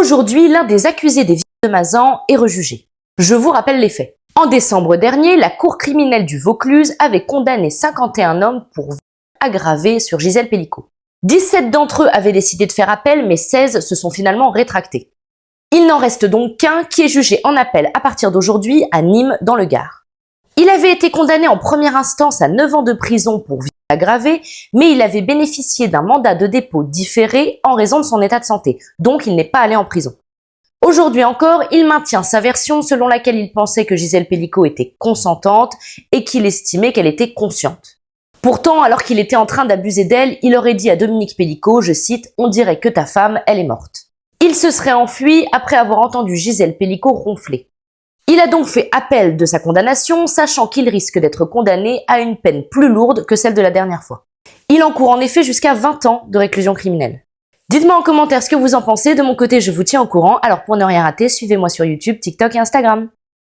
Aujourd'hui, l'un des accusés des viols de Mazan est rejugé. Je vous rappelle les faits. En décembre dernier, la cour criminelle du Vaucluse avait condamné 51 hommes pour viol aggravé sur Gisèle Pelicot. 17 d'entre eux avaient décidé de faire appel, mais 16 se sont finalement rétractés. Il n'en reste donc qu'un qui est jugé en appel à partir d'aujourd'hui à Nîmes, dans le Gard. Il avait été condamné en première instance à 9 ans de prison pour viol aggravé, mais il avait bénéficié d'un mandat de dépôt différé en raison de son état de santé, donc il n'est pas allé en prison. Aujourd'hui encore, il maintient sa version selon laquelle il pensait que Gisèle Pelicot était consentante et qu'il estimait qu'elle était consciente. Pourtant, alors qu'il était en train d'abuser d'elle, il aurait dit à Dominique Pelicot, je cite, « On dirait que ta femme, elle est morte ». Il se serait enfui après avoir entendu Gisèle Pelicot ronfler. Il a donc fait appel de sa condamnation, sachant qu'il risque d'être condamné à une peine plus lourde que celle de la dernière fois. Il encourt en effet jusqu'à 20 ans de réclusion criminelle. Dites-moi en commentaire ce que vous en pensez, de mon côté je vous tiens au courant, alors pour ne rien rater, suivez-moi sur YouTube, TikTok et Instagram.